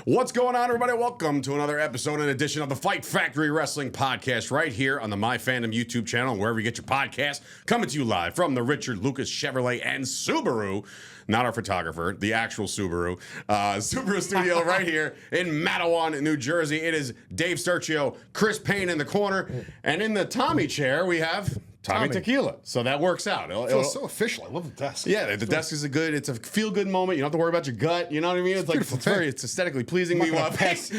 What's going on, everybody? Welcome to another episode and edition of the Fight Factory Wrestling Podcast right here on the MyFandom YouTube channel, wherever you get your podcast. Coming to you live from the Richard Lucas Chevrolet and Subaru, not our photographer, the actual Subaru studio right here in Matawan, New Jersey. It is Dave Sturchio, Chris Payne in the corner, and in the Tommy chair we have Tommy Tequila. So that works out. It feels so official. I love the desk. Yeah, the desk is it's a feel-good moment. You don't have to worry about your gut. You know what I mean? It's aesthetically pleasing. Meanwhile, Payne's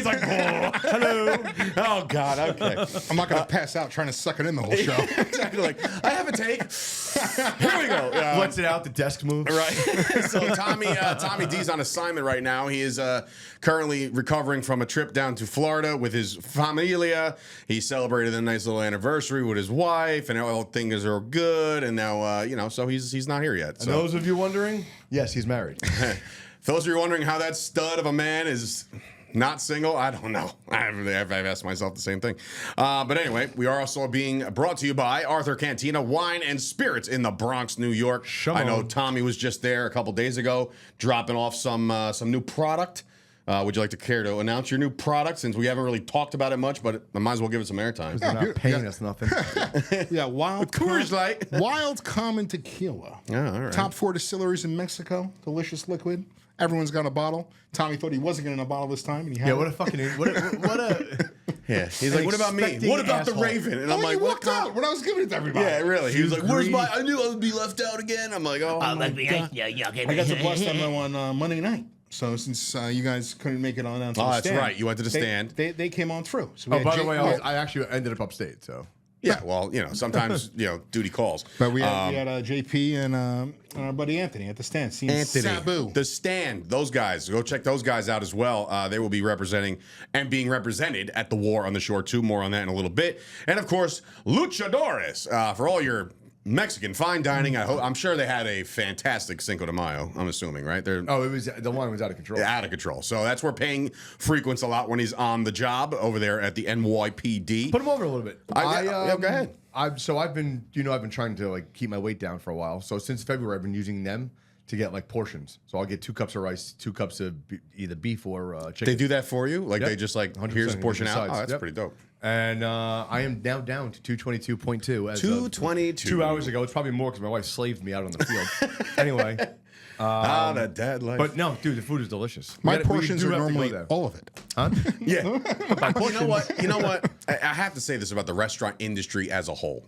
like, oh, hello. Oh, God, okay. I'm not going to pass out trying to suck it in the whole show. Exactly. Like, I have a take. Here we go. What's it out? The desk moves. Right. So Tommy D's on assignment right now. He is currently recovering from a trip down to Florida with his familia. He celebrated a nice little anniversary with his wife, and all things are good. And now, so he's not here yet. So. And those of you wondering, yes, he's married. Those of you wondering how that stud of a man is not single, I don't know. I've asked myself the same thing. But anyway, we are also being brought to you by Arthur Cantina Wine and Spirits in the Bronx, New York. I know Tommy was just there a couple days ago, dropping off some new product. Would you like to care to announce your new product, since we haven't really talked about it much, but I might as well give it some airtime. They're not paying us nothing. Yeah, Wild Common Tequila. Yeah, all right. Top 4 distilleries in Mexico. Delicious liquid. Everyone's got a bottle. Tommy thought he wasn't getting a bottle this time, and he had Yeah, what a fucking what a Yeah, he's like, what about me? What about the Raven? And I'm like, what out when I was giving it to everybody. Yeah, really. He was like, where's my? I knew I would be left out again. I'm like, oh my God. I got to bless them on Monday night. So since you guys couldn't make it on down to the stand. That's right. You went to the stand. They came on through. So by the way, I actually ended up upstate, so. Yeah, well, sometimes, duty calls. But we had JP and our buddy Anthony at the stand. Sabu. The stand, those guys. Go check those guys out as well. They will be representing and being represented at the War on the Shore, too. More on that in a little bit. And, of course, Luchadores, for all your Mexican fine dining. I'm sure they had a fantastic Cinco de Mayo, I'm assuming, right? It was the line was out of control. Out of control. So that's where Payne frequents a lot when he's on the job over there at the NYPD. Put him over a little bit. Go ahead. I've been trying to keep my weight down for a while. So since February, I've been using them to get portions. So I'll get 2 cups of rice, 2 cups of either beef or chicken. They do that for you? Like, yep. They just here's a portion out? Oh, that's pretty dope. And I am now down to 222.2. 222. 2 hours ago. It's probably more because my wife slaved me out on the field. Anyway. That dad life. But no, dude, the food is delicious. My portions are normally all of it. Huh? Yeah. You know what? I have to say this about the restaurant industry as a whole.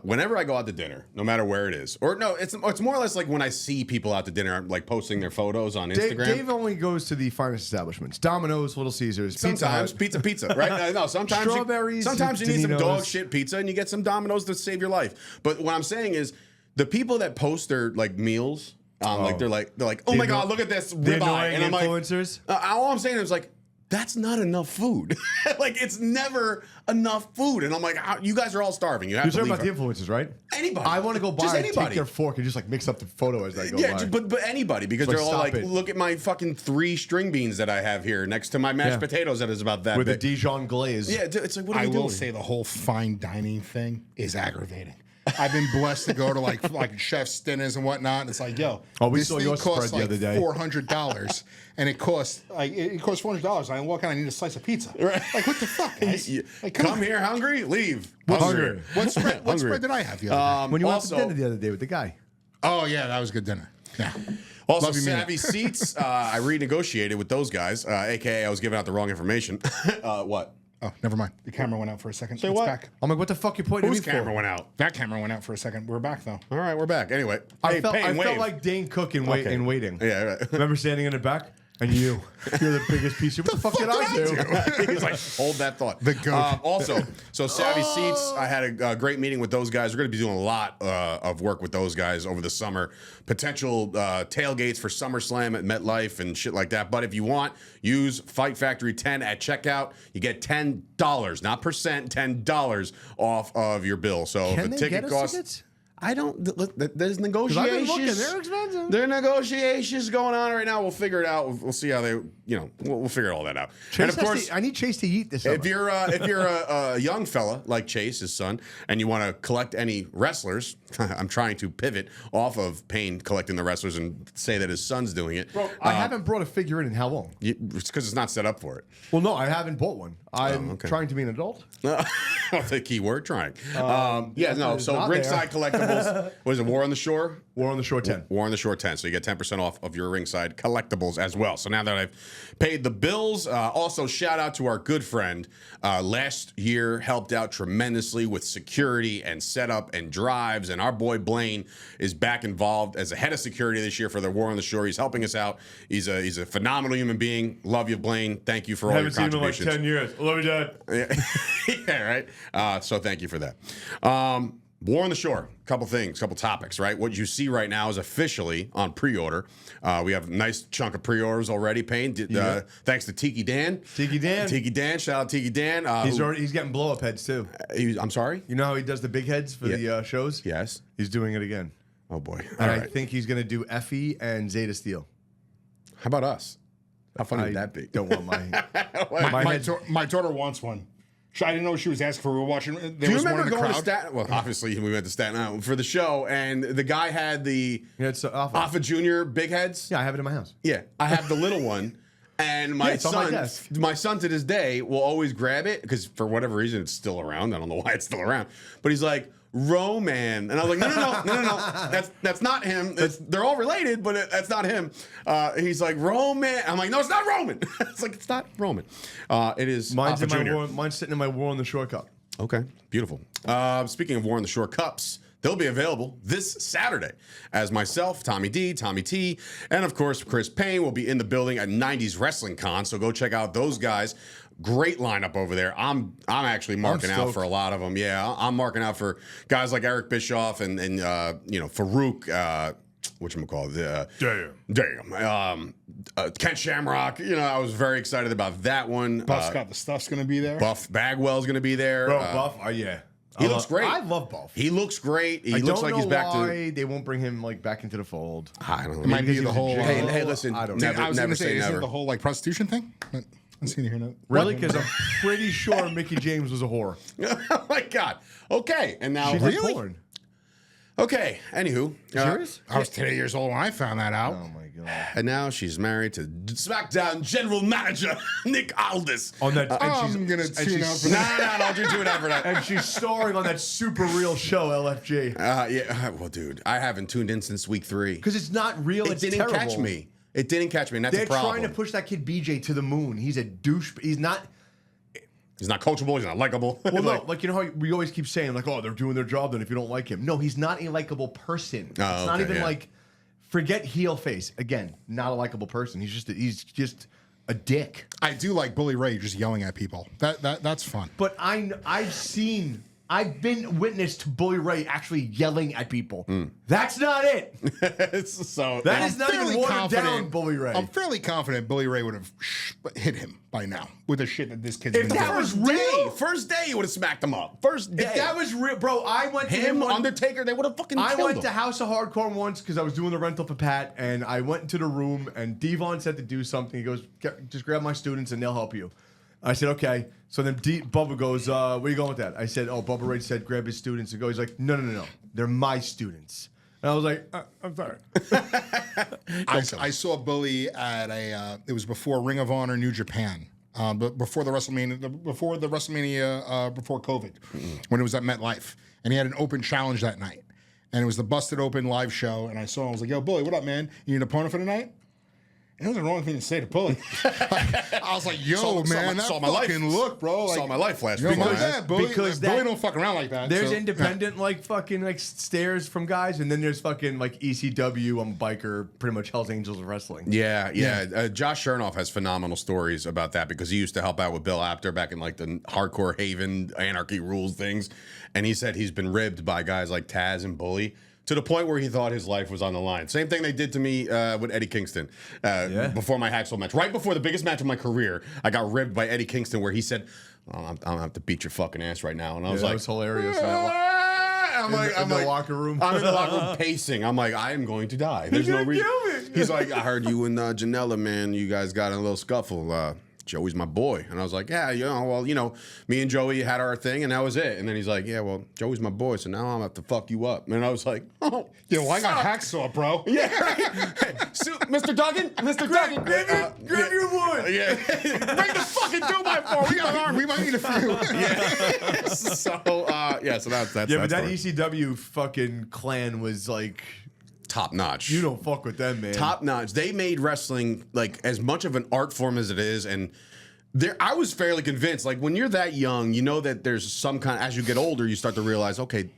Whenever I go out to dinner, no matter where it is, it's more or less like when I see people out to dinner, posting their photos on Instagram. Dave only goes to the finest establishments: Domino's, Little Caesars, sometimes pizza, right? No, sometimes strawberries. Sometimes you need some dog shit pizza, and you get some Domino's to save your life. But what I'm saying is, the people that post their meals. They're like, oh my God, look at this ribeye, and I'm influencers. All I'm saying is that's not enough food. It's never enough food, and I'm like, you guys are all starving. You're talking about the influencers, right? Anybody. I want to go by and take their fork and just mix up the photo as I go by. Yeah, but anybody, because they're all look at my fucking 3 string beans that I have here next to my mashed potatoes that is about that with big. the Dijon glaze. Yeah, it's like, what are you doing? I will say the whole fine dining thing is aggravating. I've been blessed to go to like chef's dinners and whatnot, and it's like, yo, we this saw thing your costs spread the other day. $400, and it costs $400. I walk out, I need a slice of pizza. Right. Like, what the fuck, guys? Come here hungry, leave hungry. What spread did I have the other day? When you went to dinner the other day with the guy. Oh yeah, that was a good dinner. Yeah. Also, Savvy Seats, I renegotiated with those guys, a.k.a. I was giving out the wrong information. What? Oh, never mind. The camera went out for a second. Say it's what? Back. I'm like, what the fuck you pointing Whose at me camera for? went out? That camera went out for a second. We're back though. All right, we're back. Anyway, I felt like Dane Cook in waiting. Yeah, right. Remember standing in the back? And you're the biggest piece of what the fuck did I do? He's like, hold that thought. The goat. Also, so Savvy Seats, I had a great meeting with those guys. We're going to be doing a lot of work with those guys over the summer. Potential tailgates for SummerSlam at MetLife and shit like that. But if you want, use Fight Factory 10 at checkout. You get $10, not percent, $10 off of your bill. So if a ticket costs... Tickets? I don't. There's negotiations. They're expensive. There are negotiations going on right now. We'll figure it out. We'll see how they. We'll figure all that out. Chase, and of course, I need Chase to eat this summer. If you're a young fella like Chase, his son, and you want to collect any wrestlers I'm trying to pivot off of Payne collecting the wrestlers and say that his son's doing it. Bro, I haven't brought a figure in how long? It's because it's not set up for it. Well, no, I haven't bought one. I'm trying to be an adult. That's the key word, trying. So not Ringside Collectibles, what is it, War on the Shore? War on the Shore 10. War on the Shore 10. So you get 10% off of your Ringside Collectibles as well. So now that I've paid the bills, also shout out to our good friend. Last year helped out tremendously with security and setup and drives. And our boy Blaine is back involved as a head of security this year for the War on the Shore. He's helping us out. He's a phenomenal human being. Love you, Blaine. Thank you for all your contributions. Seen him in like 10 years. Love you, Dad. Yeah, right. So thank you for that. War on the Shore, couple topics, right? What you see right now is officially on pre-order. We have a nice chunk of pre-orders already, Payne. Thanks to Tiki Dan. Tiki Dan. Shout out Tiki Dan. He's getting blow-up heads, too. I'm sorry? You know how he does the big heads for the shows? Yes. He's doing it again. Oh, boy. And I think he's going to do Effie and Zeta Steel. How about us? How funny would that be? Don't want My daughter wants one. I didn't know what she was asking for. We were watching. Do you remember going to Staten? Well, obviously we went to Staten Island for the show, and the guy had the Alpha Junior big heads. Yeah, I have it in my house. Yeah, I have the little one, and my son to this day will always grab it because for whatever reason it's still around. I don't know why it's still around, but he's like, Roman, and I was like, no, that's not him. They're all related, but that's not him. He's like, Roman. I'm like, no, it's not Roman. It's like, it's not Roman. It is Alpha Junior. Mine's sitting in my War on the Shore cup. Okay, beautiful. Speaking of War on the Shore cups, they'll be available this Saturday as myself, Tommy D, Tommy T, and of course Chris Payne will be in the building at 90s Wrestling Con. So go check out those guys. Great lineup over there. I'm actually marking out for a lot of them. Yeah, I'm marking out for guys like Eric Bischoff and Farouk. Whatchamacallit? Ken Shamrock. I was very excited about that one. Buff Scott the Stuff's going to be there. Buff Bagwell's going to be there. Bro, Buff. Yeah. He looks great. I love Buff. He looks great. He looks like he's back to. Why they won't bring him back into the fold? I don't know. It might be the whole. Hey, listen. I was going to say, is it the whole prostitution thing? I'm seeing here now. Really? Because I'm pretty sure Mickey James was a whore. Oh my God. Okay, and now She did porn. Okay. Anywho, Serious? I was 10 years old when I found that out. Oh my God. And now she's married to SmackDown General Manager Nick Aldis. On that, I'm gonna tune out for No, don't you tune out for that. and she's starring on that super real show, LFG. Yeah. Well, dude, I haven't tuned in since week 3. Because it's not real. It didn't catch me. It didn't catch me, and that's They're a problem. trying to push that kid BJ to the moon. He's a douche. He's not. He's not coachable. He's not likable. Well, no, you know how we always keep saying, oh, they're doing their job then if you don't like him. No, he's not a likable person. It's not even forget heel face. Again, not a likable person. He's just a dick. I do like Bully Ray just yelling at people. That's fun. But I've been witness to Bully Ray actually yelling at people. That's not it. So That is not even watered down, Bully Ray. I'm fairly confident Bully Ray would have hit him by now with the shit that this kid's been If that doing. was real, first day, you would have smacked him up. First day. if that was real, bro, I went to him Undertaker, they would have fucking killed him. I went to House of Hardcore once because I was doing the rental for Pat, and I went into the room, and Devon said to do something. He goes, just grab my students, and they'll help you. I said, okay. So then Bubba goes, where are you going with that? I said, Bubba Ray said grab his students. And he's like, no. They're my students. And I was like, I'm sorry. I saw Bully at it was before Ring of Honor New Japan. But before the WrestleMania, before COVID, when it was at MetLife. And he had an open challenge that night. And it was the Busted Open live show. And I saw him, I was like, yo, Bully, what up, man? You need an opponent for tonight? It was the wrong thing to say to Bully. I was like, yo, man, that fucking look, bro. Saw my life flash. Bully don't fuck around like that. There's independent, stares from guys, and then there's fucking, ECW, I'm a biker, pretty much Hell's Angels of Wrestling. Yeah. Josh Chernoff has phenomenal stories about that because he used to help out with Bill Apter back in, the Hardcore Haven, Anarchy Rules things. And he said he's been ribbed by guys like Taz and Bully, to the point where he thought his life was on the line. Same thing they did to me with Eddie Kingston before my Hacksaw match. Right before the biggest match of my career, I got ribbed by Eddie Kingston where he said, I'm going to have to beat your fucking ass right now. And I was like, that was hilarious. I'm in the locker room. I'm in the locker room pacing. I'm like, I am going to die. There's no reason. He's like, I heard you and Janela, man, you guys got in a little scuffle. Joey's my boy. And I was like, yeah, me and Joey had our thing, and that was it. And then he's like, yeah, well, Joey's my boy, so now I'm going to have to fuck you up. And I was like, oh. Yeah, well, I got hacksaw, bro. Yeah, right. Hey, Mr. Duggan? Mr. Duggan. Grab your wood. Yeah. Bring the fucking 2x4. We got an arm. We might need a few. Yeah. So that's but that that ECW fucking clan was like top notch. You don't fuck with them, man. Top notch. They made wrestling like as much of an art form as it is, and I was fairly convinced. Like when you're that young, you know that there's some kind. As you get older, you start to realize, okay,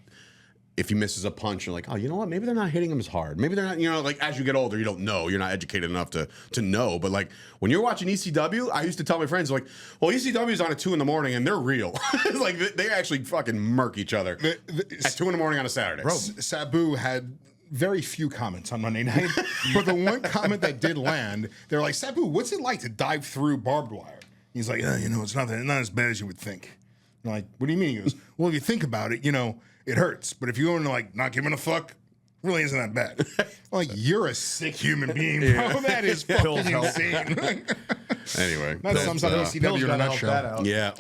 if he misses a punch, you're like, oh, you know what? Maybe they're not hitting him as hard. Maybe they're not. Like as you get older, you don't know. You're not educated enough to know. But like when you're watching ECW, I used to tell my friends like, well, ECW's on at 2 a.m. and they're real. Like they actually fucking murk each other at 2 a.m. on a Saturday. Bro, Sabu had very few comments on Monday night, but the one comment that did land, they're like, Sabu, what's it like to dive through barbed wire? He's like, it's not as bad as you would think. I'm like, what do you mean? He goes, well, if you think about it, it hurts. But if you go into like not giving a fuck, really isn't that bad. I'm like, you're a sick human being, bro. Yeah. That is fucking insane. Anyway, that sums up ECW in a nutshell. Yeah,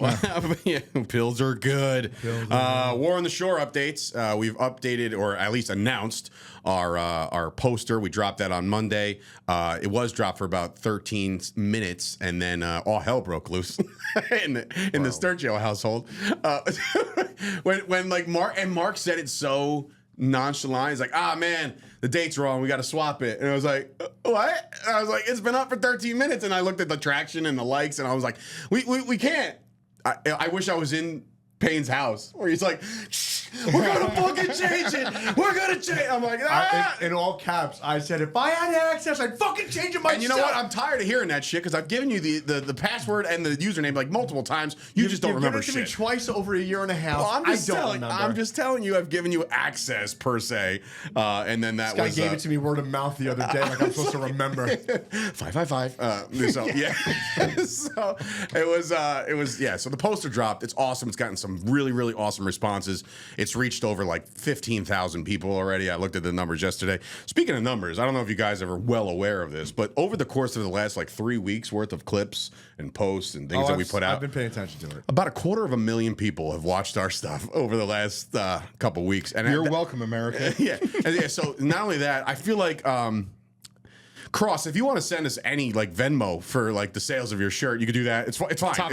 pills are good. War on the Shore updates. We've updated or at least announced our poster. We dropped that on Monday. It was dropped for about 13 minutes, and then all hell broke loose in the Sturchio household. When like Mark said it so nonchalant. He's like, man, the date's wrong. We got to swap it. And I was like, what? And I was like, it's been up for 13 minutes. And I looked at the traction and the likes, and I was like, we can't. I wish I was in Payne's house where he's like, shh, we're gonna fucking change it. We're gonna change. I'm like, in all caps, I said, if I had access, I'd fucking change it myself. And you know what? I'm tired of hearing that shit because I've given you the password and the username like multiple times. You just don't remember shit. You've given it to me twice over a year and a half. Well, I'm just telling you, I've given you access per se, and then that this guy gave it to me word of mouth the other day, like I'm supposed to remember. 555. So yeah, so it was yeah. So the poster dropped. It's awesome. It's gotten some really, really awesome responses. It's reached over like 15,000 people already. I looked at the numbers yesterday. Speaking of numbers, I don't know if you guys are well aware of this, but over the course of the last like 3 weeks worth of clips and posts and things that we put out, I've been paying attention to it. About 250,000 people have watched our stuff over the last couple weeks. And you're welcome, America. Yeah. So not only that, I feel like Cross, if you want to send us any like Venmo for like the sales of your shirt, you could do that. It's fine. Top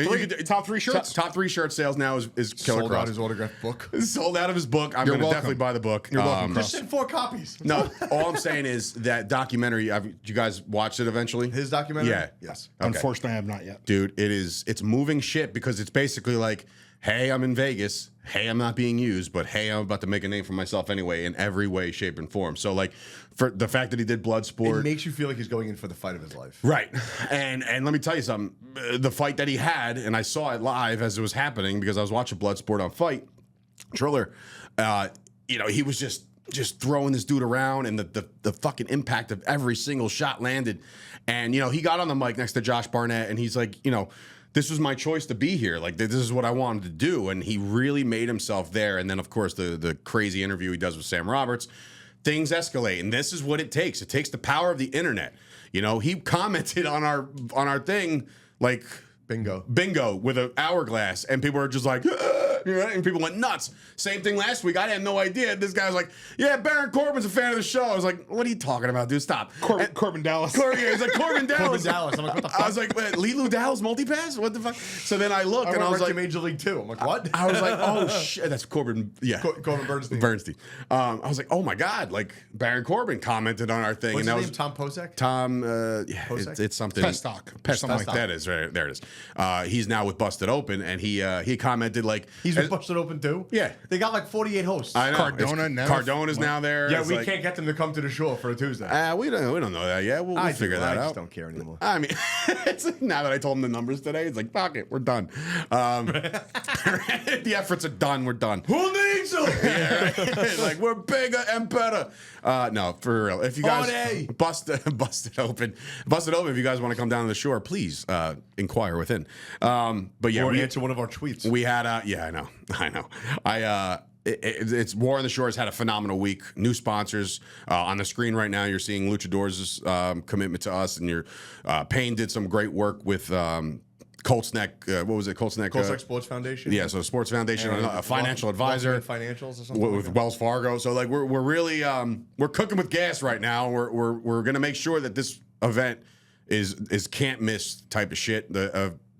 three shirts. Top 3 shirt sales now is Killer Sold Cross. out his autographed book. Sold out of his book. I'm going to definitely buy the book. You're welcome. Just send 4 copies. No, all I'm saying is that documentary. You guys watched it eventually? His documentary? Yeah. Yes. Okay. Unfortunately, I have not yet. Dude, it's moving shit because it's basically like, hey, I'm in Vegas. Hey, I'm not being used, but hey, I'm about to make a name for myself anyway in every way, shape, and form. So, like, for the fact that he did Bloodsport, it makes you feel like he's going in for the fight of his life. Right. And let me tell you something. The fight that he had, and I saw it live as it was happening because I was watching Bloodsport on Fight. Triller, he was just throwing this dude around, and the fucking impact of every single shot landed. And, he got on the mic next to Josh Barnett, and he's like, this was my choice to be here. Like, this is what I wanted to do. And he really made himself there. And then, of course, the crazy interview he does with Sam Roberts, things escalate. And this is what it takes. It takes the power of the internet. He commented on our thing, like, bingo with an hourglass. And people are just like, and people went nuts. Same thing last week. I had no idea. This guy was like, yeah, Baron Corbin's a fan of the show. I was like, what are you talking about, dude? Stop. Corbin Dallas. He's like, Corbin Dallas. Corbin Dallas. I'm like, what the fuck? I was like, Lilu Dallas multipass? What the fuck? So then I look and I was like, Major League 2. I'm like, what? I was like, oh shit, that's Corbin. Yeah, Corbin Bernstein. I was like, oh my god, like Baron Corbin commented on our thing. What's and his that name? was Tom Posek? Tom, Posek? it's something. Pestock. Something like that is right there. It is. He's now with Busted Open, and he commented like he's with Busted Open too. Yeah, they got like 48 hosts. I know. Cardona's now there. Yeah, we can't get them to come to the show for a Tuesday. We don't know that yet. We'll figure that out. I just don't care anymore. I mean, it's like, now that I told him the numbers today, it's like, fuck it, we're done. The efforts are done. We're done. Who needs them? Yeah, right. Like, we're bigger and better. No, for real. If you guys busted open. If you guys want to come down to the shore, please inquire within. But yeah, or answer one of our tweets. We had I know. It's War on the Shore has had a phenomenal week. New sponsors on the screen right now. You're seeing Luchadors' commitment to us, and Payne did some great work with Colts Neck. What was it? Colts Neck. Colts Neck Sports Foundation. Yeah, so Sports Foundation, a financial advisor, financials or something with Wells Fargo. So like we're really we're cooking with gas right now. We're gonna make sure that this event is can't miss type of shit.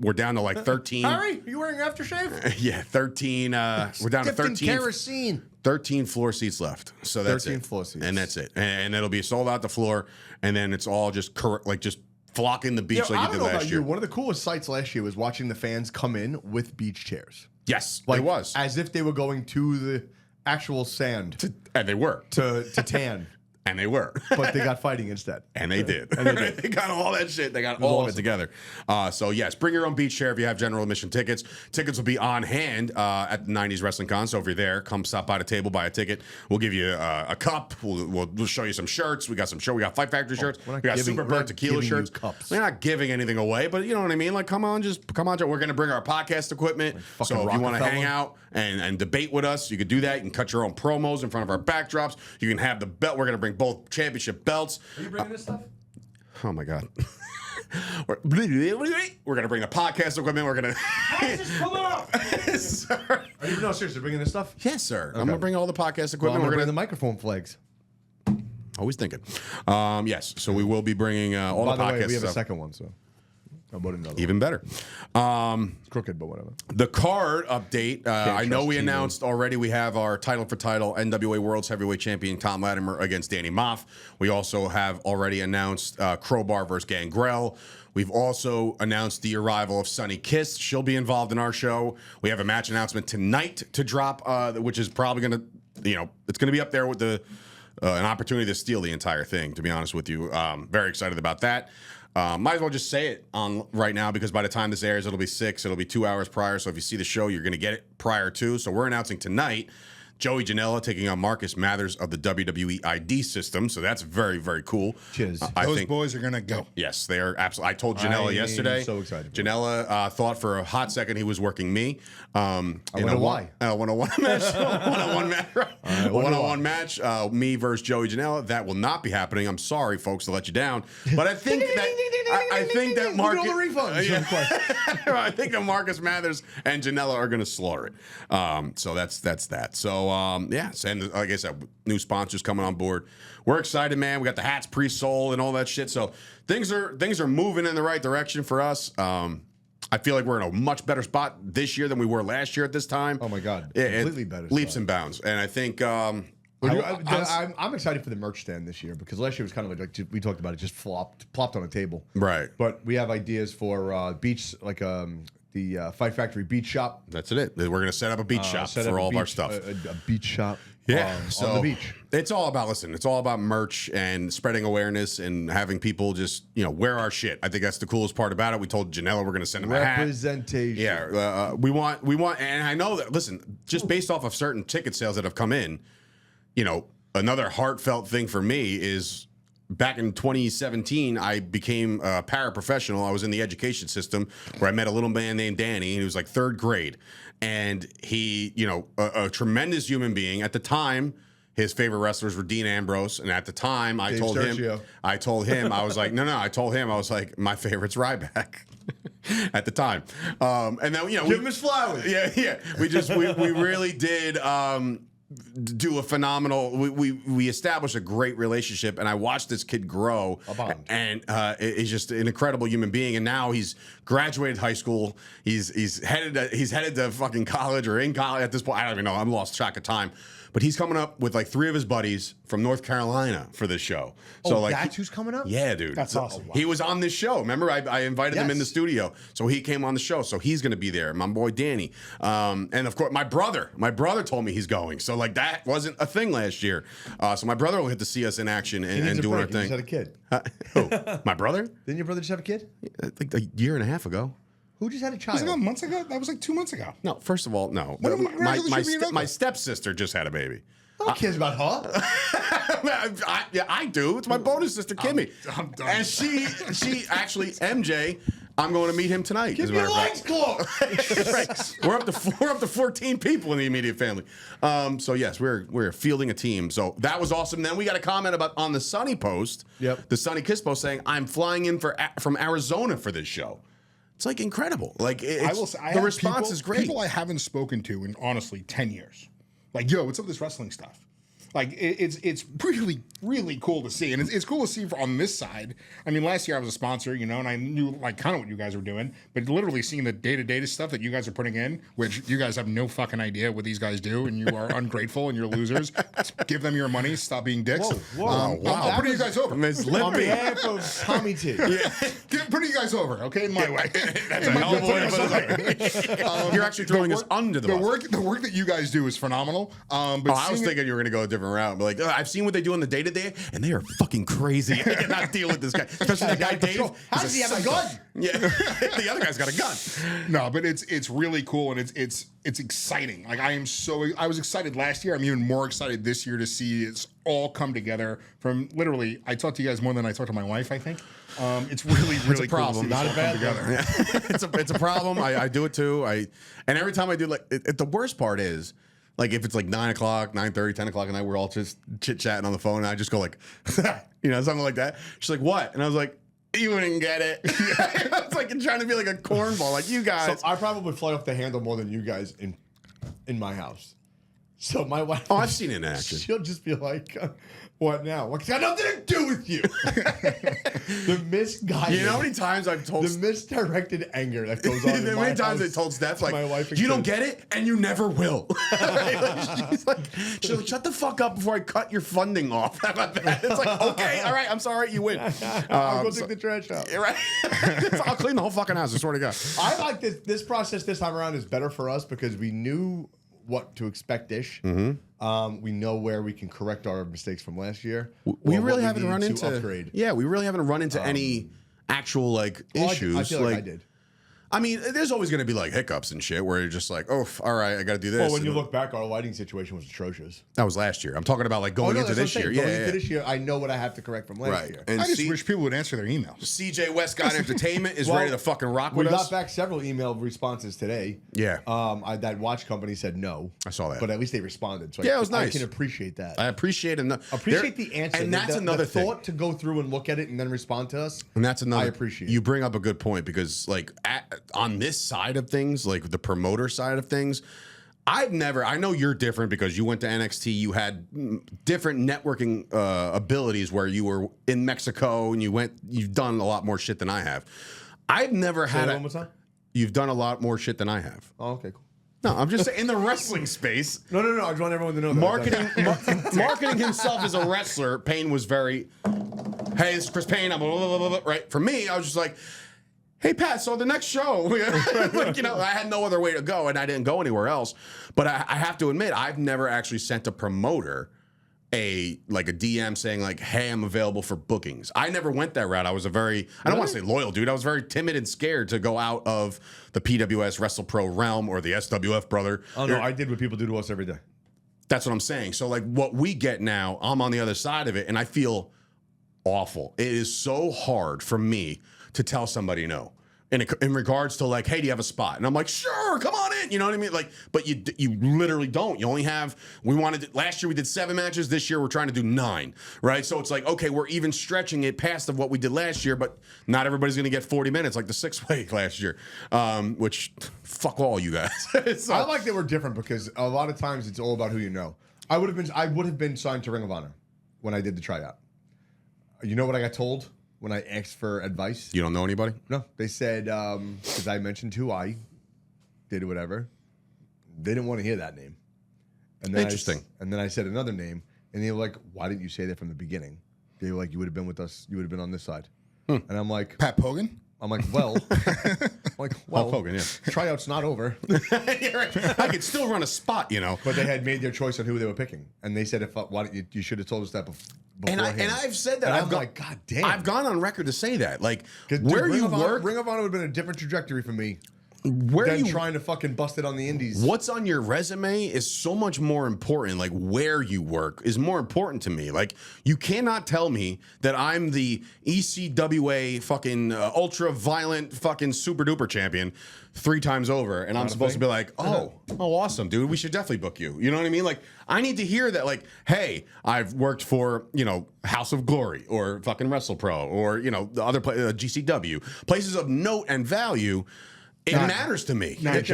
We're down to like 13. Harry, are you wearing aftershave? Yeah, 13. We're down to 13. Kerosene. 13 floor seats left. So that's 13 it. floor seats. And that's it. And it'll be sold out the floor. And then it's all just just flocking the beach like you did last year. One of the coolest sights last year was watching the fans come in with beach chairs. Yes, Like, it was. as if they were going to the actual sand And they were. to tan. And they were. But they got fighting instead. And they did. They got all that shit. They got all of it together. So, yes, bring your own beach chair if you have general admission tickets. Tickets will be on hand at the 90s Wrestling Con. So if you're there, come stop by the table, buy a ticket. We'll give you a cup. We'll show you some shirts. We got We got Fight Factory shirts. We got Super Bird Tequila shirts. Cups. We're not giving anything away, but you know what I mean? Like, come on. We're going to bring our podcast equipment. So if you want to hang out and debate with us, you could do that. You can cut your own promos in front of our backdrops. You can have the belt. We're going to bring both championship belts. Are you bringing this stuff? Oh my God. We're gonna bring the podcast equipment. We're gonna. How does this come up? Sir. Are you seriously bringing this stuff? Yes, sir. Okay. I'm gonna bring all the podcast equipment. We're We're gonna gonna the microphone flags. always thinking. Yes, so we will be bringing all By the the podcast way, we have stuff. a second one, so. About another Even better. It's crooked, but whatever. The card update. I know trust we TV. announced already we have our title for title NWA World's Heavyweight Champion Tom Latimer against Danny Moff. We also have already announced Crowbar versus Gangrel. We've also announced the arrival of Sunny Kiss. She'll be involved in our show. We have a match announcement tonight to drop, which is probably going to, it's going to be up there with an opportunity to steal the entire thing, to be honest with you. Very excited about that. Might as well just say it on right now because by the time this airs, it'll be 6. It'll be 2 hours prior. So if you see the show, you're going to get it prior to. So we're announcing tonight Joey Janela taking on Marcus Mathers of the WWE ID system. So that's very, very cool. Cheers. Those boys are going to go. Yes, they are absolutely. I told Janela yesterday. I'm so excited. Janela thought for a hot second he was working me. I wonder why. One-on-one match. One-on-one match. One-on-one match. Me versus Joey Janela. That will not be happening. I'm sorry, folks, to let you down. But I think that Marcus. I think that Marcus Mathers and Janela are going to slaughter it. So that's that. So yeah, and like I said, new sponsors coming on board. We're excited, man. We got the hats pre-sold and all that shit. So things are moving in the right direction for us. I feel like we're in a much better spot this year than we were last year at this time. Oh my God, completely better. Leaps and bounds. And I think I'm excited for the merch stand this year because last year was kind of like we talked about it, just plopped on a table. Right. But we have ideas for beach, like the Fight Factory beach shop. That's it. We're going to set up a beach shop for all of our stuff. A beach shop. Yeah, on the beach. It's all about merch and spreading awareness and having people just wear our shit. I think that's the coolest part about it. We told Janela we're going to send them a hat. Representation. Yeah, we want, and I know that. Listen, just based off of certain ticket sales that have come in, another heartfelt thing for me is back in 2017, I became a paraprofessional. I was in the education system where I met a little man named Danny, and he was like 3rd grade. And he, a tremendous human being. At the time, his favorite wrestlers were Dean Ambrose. And at the time, I Dave told Sturchio. him, I was like, no. I told him, I was like, my favorite's Ryback. At the time. And then, give him his flowers. Yeah. We really did do a phenomenal. We established a great relationship, and I watched this kid grow. And he's just an incredible human being. And now he's graduated high school. He's headed to fucking college or in college at this point. I don't even know. I'm lost track of time. But he's coming up with like 3 of his buddies from North Carolina for this show. So that's who's coming up? Yeah, dude. That's awesome. He was on this show. Remember, I invited him in the studio. So he came on the show. So he's going to be there. My boy Danny. And of course, my brother told me he's going. So like that wasn't a thing last year. So my brother will get to see us in action and doing our thing. He just had a kid. Who? My brother? Didn't your brother just have a kid? Like a year and a half ago. Who just had a child? Was it a month ago? That was like 2 months ago. No, first of all, no. My stepsister just had a baby. No one cares about her. I do. It's my bonus sister, Kimmy. I'm done. And she actually, MJ, I'm going to meet him tonight. Keep your legs closed. Right. We're up to 14 people in the immediate family. So yes, we're fielding a team. So that was awesome. Then we got a comment on the Sunny post. Yep. The Sunny Kiss post saying, I'm flying in from Arizona for this show. It's like incredible. Like I will say, the response is great. People I haven't spoken to in honestly 10 years. Like, yo, what's up with this wrestling stuff? Like, it's really, really cool to see. And it's cool to see on this side. I mean, last year I was a sponsor, you know, and I knew like kind of what you guys were doing. But literally seeing the day-to-day stuff that you guys are putting in, which you guys have no fucking idea what these guys do, and you are ungrateful and you're losers. Give them your money. Stop being dicks. Whoa. I'm putting you guys over. Ms. On Lippy. behalf of Tommy T. Putting you guys over, okay, in my way. That's a hell of a way to put it. You're actually throwing us under the bus. The work that you guys do is phenomenal. But I was thinking you were going to go a different route. But like, I've seen what they do in the day-to-day, and they are fucking crazy. I cannot deal with this guy. Especially that guy, Dave. How does he have a gun? Yeah. The other guy's got a gun. No, but it's really cool, and it's exciting. Like, I was excited last year. I'm even more excited this year to see it's all come together from literally, I talked to you guys more than I talked to my wife, I think. It's really, really cool to see this all come together. Yeah. It's a problem. I do it too. And every time I do, like, the worst part is, like, if it's like 9 o'clock, 9:30, 10 o'clock at night, we're all just chit-chatting on the phone, and I just go like, you know, something like that. She's like, what? And I was like, you didn't get it. It's like trying to be like a cornball, like you guys. So I probably fly off the handle more than you guys in my house. So my wife... Oh, I've seen it in action. She'll just be like, what now? Well, it's got nothing to do with you. The misguided... You know how many times I've told... The misdirected anger that goes on in how my many times I house told Steph, like, my wife and you don't kids. get it, and you never will. she's like, shut the fuck up before I cut your funding off. How about that? It's like, okay, all right, I'm sorry, you win. I'll go take the trash out. Right? I'll clean the whole fucking house, I swear to God. I like this process this time around is better for us because we knew what to expect-ish. We know where we can correct our mistakes from last year. We really haven't run to into... upgrade. Yeah, we really haven't run into any actual, like, issues. I feel like I did. I mean, there's always going to be like hiccups and shit where you're just like, oh, all right, I got to do this. Well, when you look back, our lighting situation was atrocious. That was last year. I'm talking about like going into this year. Going into this year, I know what I have to correct from last year. And I just wish people would answer their emails. CJ Westcott Entertainment is ready to fucking rock with us. us. We got back several email responses today. Yeah. That watch company said no. I saw that. But at least they responded. So yeah, it was nice. I can appreciate that. I appreciate it. Appreciate the answer. And that's another thing. The thought to go through and look at it and then respond to us. And that's another. I appreciate You bring up a good point because like on this side of things, like the promoter side of things, I know you're different because you went to NXT. You had different networking abilities where you were in Mexico and you've done a lot more shit than I have. I've never had one more time? You've done a lot more shit than I have. Oh, okay, cool. No, I'm just saying in the wrestling space. No. I just want everyone to know that. Marketing himself as a wrestler, Payne was very, hey, this is Chris Payne. I'm blah, blah, blah, blah, right. For me, I was just like, hey, Pat, so the next show, like, you know, I had no other way to go and I didn't go anywhere else. But I have to admit, I've never actually sent a promoter a DM saying like, hey, I'm available for bookings. I never went that route. I was I don't want to say loyal, dude. I was very timid and scared to go out of the PWS WrestlePro realm or the SWF, brother. Oh, no, I did what people do to us every day. That's what I'm saying. So like what we get now, I'm on the other side of it and I feel awful. It is so hard for me to tell somebody no. In regards to like, hey, do you have a spot? And I'm like, sure, come on in. You know what I mean? Like, but you literally don't. You only have. Last year we did 7 matches. This year we're trying to do 9, right? So it's like, okay, we're even stretching it past of what we did last year, but not everybody's going to get 40 minutes like the 6-way last year. Which fuck all you guys. So, I like that we're different because a lot of times it's all about who you know. I would have been signed to Ring of Honor when I did the tryout. You know what I got told? When I asked for advice. You don't know anybody? No. They said, because I mentioned who I did whatever, they didn't want to hear that name. And then Interesting. And then I said another name, and they were like, why didn't you say that from the beginning? They were like, you would have been with us, you would have been on this side. And I'm like, Pat Hogan? I'm like, well, Hogan, yeah. Tryout's not over. Yeah, right. I could still run a spot, you know. But they had made their choice on who they were picking. And they said, why don't you should have told us that beforehand. And I've said that. And I'm like, God damn. I've gone on record to say that. Like, Dude, where Ring you of Honor, work. Ring of Honor would have been a different trajectory for me than trying to fucking bust it on the indies. What's on your resume is so much more important. Like where you work is more important to me. Like you cannot tell me that I'm the ECWA fucking ultra violent fucking super duper champion 3 times over, and I'm supposed to be like, oh, awesome, dude. We should definitely book you. You know what I mean? Like I need to hear that. Like, hey, I've worked for House of Glory or fucking WrestlePro or the other GCW places of note and value. It matters to me. And if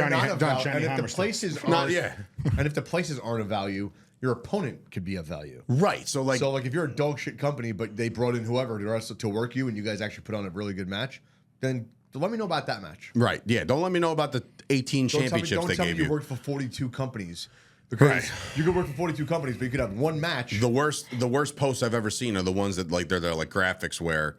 the places aren't of value, your opponent could be of value. Right. So like if you're a dog shit company, but they brought in whoever to work you, and you guys actually put on a really good match, then let me know about that match. Right. Yeah. Don't let me know about the 18 championships they gave you. Don't tell me you worked for 42 companies. Because you could work for 42 companies, but you could have one match. The worst posts I've ever seen are the ones that they're like graphics where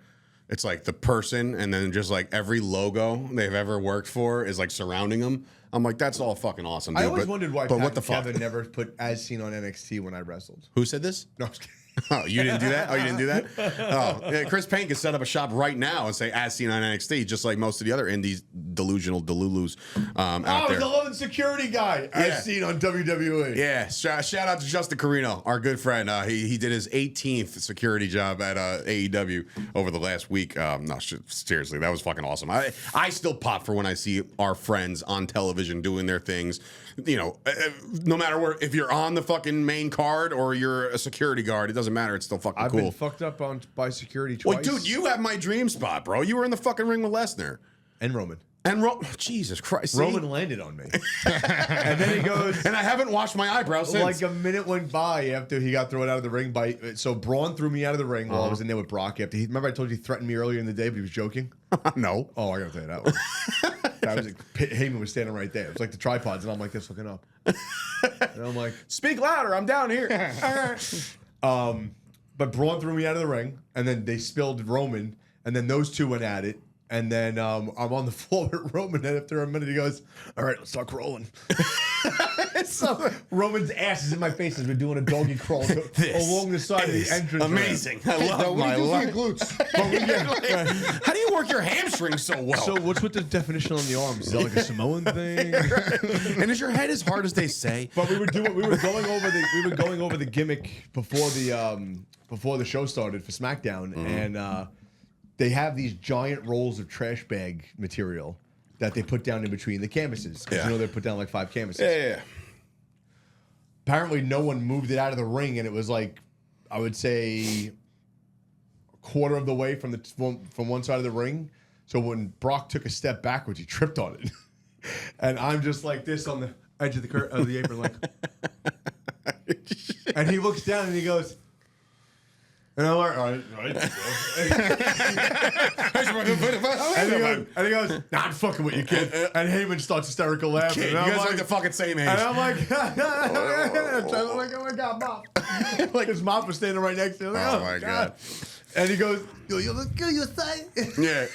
it's like the person and then just like every logo they've ever worked for is like surrounding them. I'm like, that's all fucking awesome, dude. I always wondered why Pat and Kevin never put as seen on NXT when I wrestled. Who said this? No, I'm just kidding. Oh, you didn't do that? Oh, you didn't do that? Oh, yeah, Chris Payne could set up a shop right now and say, as seen on NXT, just like most of the other indies, delusional Delulus out there. Oh, the London security guy, as seen on WWE. Yeah, shout out to Justin Carino, our good friend. He did his 18th security job at AEW over the last week. No, seriously, that was fucking awesome. I still pop for when I see our friends on television doing their things. No matter where, if you're on the fucking main card or you're a security guard, it doesn't matter. It's still fucking cool. I've been fucked up by security twice. Well, dude, you have my dream spot, bro. You were in the fucking ring with Lesnar. And Roman. Jesus Christ. Roman landed on me. And then he goes... And I haven't washed my eyebrows since. Like a minute went by after he got thrown out of the ring So Braun threw me out of the ring while I was in there with Brock. Remember I told you he threatened me earlier in the day, but he was joking? No. Oh, I gotta tell you that one. That was Heyman was standing right there. It was like the tripods, and I'm like this looking up. And I'm like, speak louder, I'm down here. But Braun threw me out of the ring, and then they spilled Roman, and then those two went at it. And then I'm on the floor with Roman, and after a minute he goes, all right, let's start crawling. So Roman's ass is in my face as we're doing a doggy crawl along the side of the entrance. Amazing. I love my life. How do you work your hamstrings so well? So what's with the definition on the arms? Is that like a Samoan thing? And is your head as hard as they say? But we were going over the gimmick before the show started for SmackDown, and they have these giant rolls of trash bag material that they put down in between the canvases. Because they put down like 5 canvases. Yeah. Apparently, no one moved it out of the ring, and it was like, I would say, a quarter of the way from one side of the ring. So when Brock took a step backwards, he tripped on it, and I'm just like this on the edge of the apron, like, and he looks down and he goes. And I'm like, all right. and he goes, nah, I'm fucking with you, kid. And Heyman starts hysterical laughing. Kid, you guys like the fucking same age. And I'm like, oh my God, Mop. Like his mop was standing right next to him. Like, oh my God. And he goes, you look good, you say. Yeah.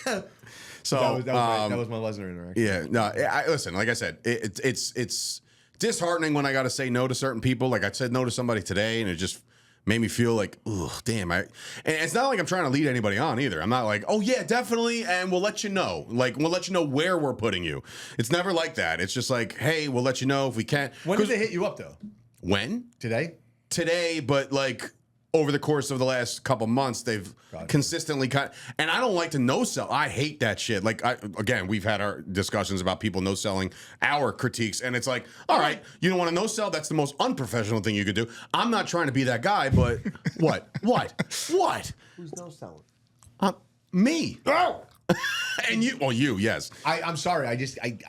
So that was my Lesnar interaction. Yeah. No, listen, like I said, it's disheartening when I got to say no to certain people. Like I said no to somebody today, and it just made me feel like, ugh, damn. And it's not like I'm trying to lead anybody on either. I'm not like, oh yeah, definitely, and we'll let you know. Like, we'll let you know where we're putting you. It's never like that. It's just like, hey, we'll let you know if we can. When did they hit you up though? When? Today, but like over the course of the last couple months, they've consistently cut. And I don't like to no sell. I hate that shit. Like, again, we've had our discussions about people no selling our critiques, and it's like, all right, you don't want to no sell? That's the most unprofessional thing you could do. I'm not trying to be that guy, but what? Who's no selling? Me. Oh. And you, well, yes. I'm sorry. I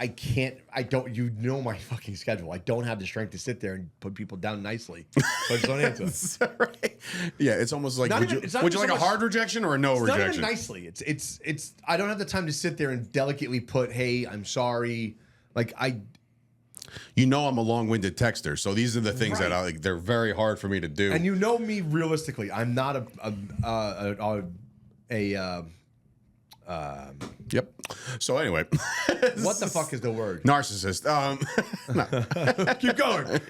can't. I don't. You know my fucking schedule. I don't have the strength to sit there and put people down nicely. So I just don't answer. Right. Yeah, it's almost like would you like a hard rejection or a no rejection? Not even nicely. It's. I don't have the time to sit there and delicately put, "Hey, I'm sorry." Like You know, I'm a long-winded texter, so these are the things that they're very hard for me to do. And you know me realistically. I'm not Yep. So anyway, what the fuck is the word? Narcissist. Keep going.